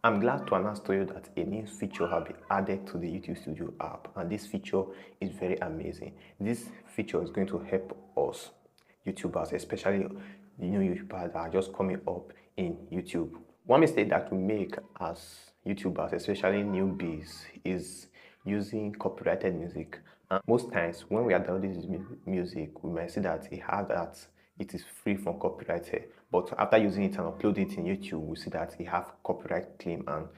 I'm glad to announce to you that a new feature has been added to the YouTube Studio app, and this feature is very amazing. This feature is going to help us YouTubers, especially the new YouTubers that are just coming up in YouTube. One mistake that we make as YouTubers, especially newbies, is using copyrighted music. And most times when we are downloading this music, we might see that it is free from copyright. But after using it and uploading it in YouTube, we see that it have copyright claim, and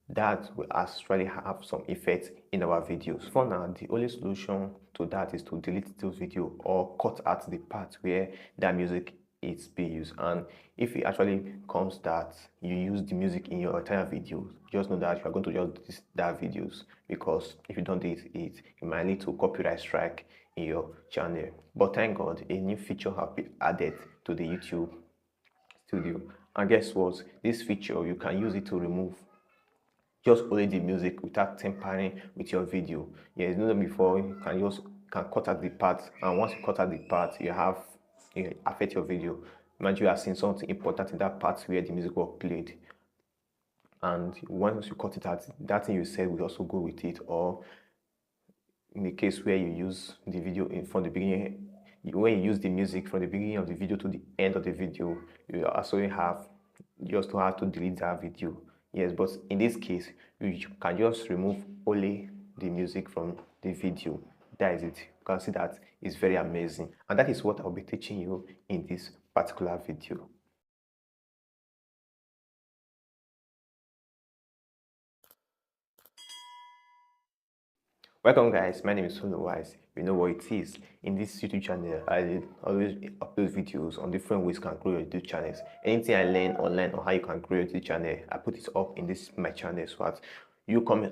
that will actually have some effect in our videos. For now, the only solution to that is to delete those videos or cut out the part where that music is being used. And if it actually comes that you use the music in your entire video, just know that you are going to just delete that videos, because if you don't delete it, it might lead to copyright strike in your channel. But thank God, a new feature has been added to the YouTube Studio. And guess what? This feature, you can use it to remove just only the music without tampering with your video. Yeah, it's not before you can cut out the part, and once you cut out the part, you affect your video. Imagine you are seeing something important in that part where the music was played, and once you cut it out, that thing you said will also go with it. Or in the case where you use the video from the beginning, when you use the music from the beginning of the video to the end of the video, you also have to delete that video. Yes, but in this case, you can just remove only the music from the video. That is it. You can see that it's very amazing, and that is what I'll be teaching you in this particular video. Welcome guys, my name is Wise. You know what it is. In this YouTube channel, I always upload videos on different ways you can grow your YouTube channels. Anything I learn online on how you can grow your YouTube channel, I put it up in this my channel so that you can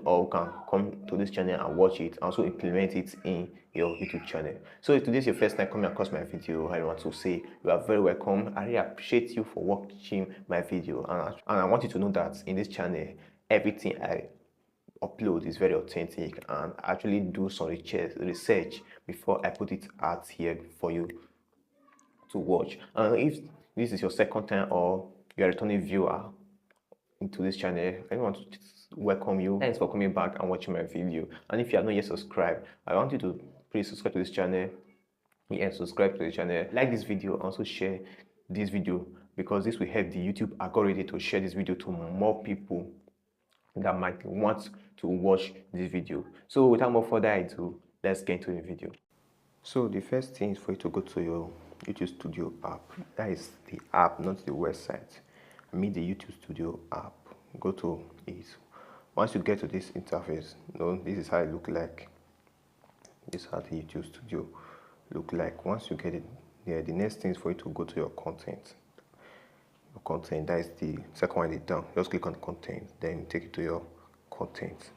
come to this channel and watch it, and also implement it in your YouTube channel. So if today is your first time coming across my video, I want to say you are very welcome. I really appreciate you for watching my video, and I want you to know that in this channel, everything I upload is very authentic, and actually do some research before I put it out here for you to watch. And if this is your second time or you're a returning viewer into this channel, I want to welcome you. Thanks for coming back and watching my video. And if you are not yet subscribed, I want you to please subscribe to this channel. Yeah, subscribe to the channel, like this video, also share this video, because this will help the YouTube algorithm to share this video to more people that might want to watch this video. So without more further ado, let's get into the video. So the first thing is for you to go to your YouTube Studio app. That is the app, not the website. I mean the YouTube Studio app. Go to it. Once you get to this interface, this is how it look like. This is how the YouTube Studio look like. Once you get it there, the next thing is for you to go to your content. Your content, that is the second one down. Just click on content, then take it to your content.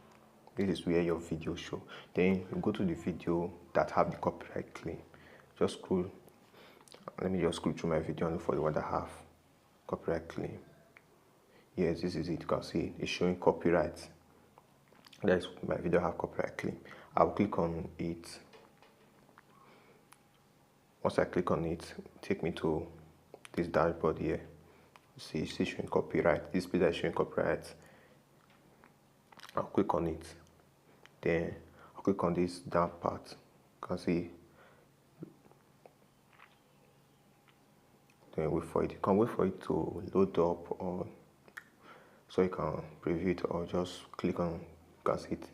This is where your video show. Then you go to the video that have the copyright claim. Just scroll. Let me just scroll through my video and look for the one that have copyright claim. Yes, this is it. You can see it's showing copyright. That's my video have copyright claim. I'll click on it. Once I click on it, take me to this dashboard here. See, it's showing copyright. This page is showing copyright. I'll click on it. Then I'll click on this down part. You can see. Then wait for it. You can wait for it to load up, or so you can preview it, or just click on. You can see it.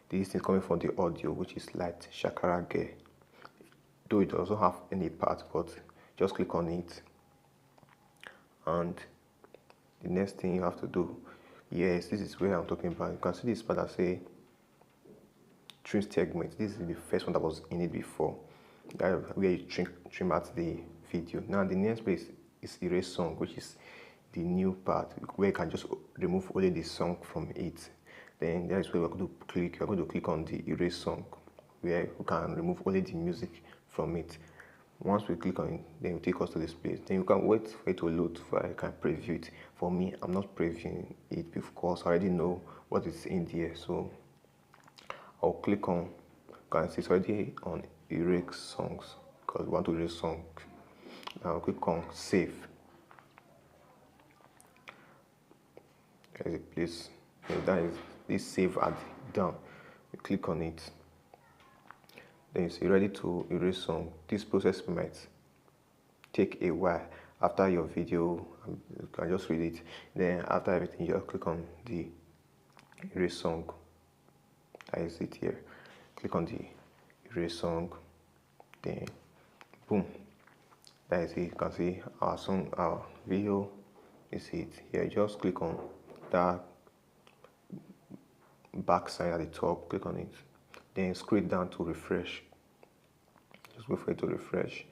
This is coming from the audio, which is Light Shakara Gear. Though it doesn't have any part, but just click on it. And the next thing you have to do, yes, this is where I'm talking about. You can see this part that say trim segment. This is the first one that was in it before. That where you trim out the video. Now the next place is erase song, which is the new part where you can just remove only the song from it. Then that is where we're going to click. We're going to click on the erase song, where you can remove only the music from it. Once we click on it, then it will take us to this place. Then you can wait for it to load so I can preview it. For me, I'm not previewing it because I already know what is in there. So I'll click on, you can see it's already on erase songs, because we want to erase songs. Now I'll click on save. There's a place, that is this save ad down. You click on it, then you see ready to erase song. This process might take a while. After your video, you can just read it. Then after everything, you just click on the erase song. That is it here. Click on the erase song, then boom, that is it. You can see our song, our video is it here. Just click on that back side at the top, click on it, then scroll down to refresh. Just wait for it to refresh.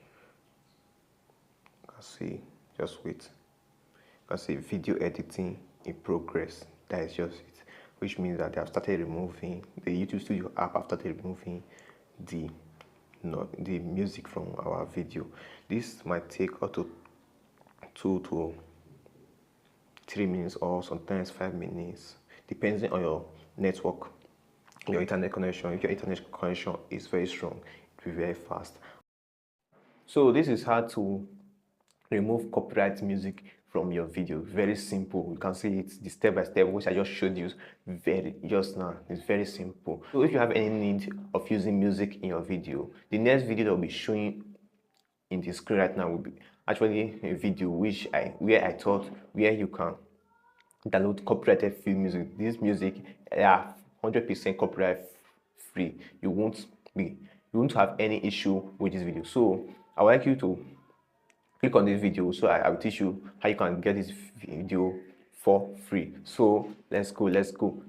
You can see, just wait. You can see video editing in progress. That is just it, which means that they have started removing, the YouTube Studio app have started removing the music from our video. This might take up to 2 to 3 minutes or sometimes 5 minutes, depending on your network, your internet connection. If your internet connection is very strong, it will be very fast. So this is how to remove copyright music from your video. Very simple. You can see it's the step by step which I just showed you just now. It's very simple. So if you have any need of using music in your video, the next video that will be showing in the screen right now will be actually a video where you can download copyrighted free music. This music are 100% copyright free. You won't have any issue with this video. So I would like you to click on this video, so I will teach you how you can get this video for free. So let's go.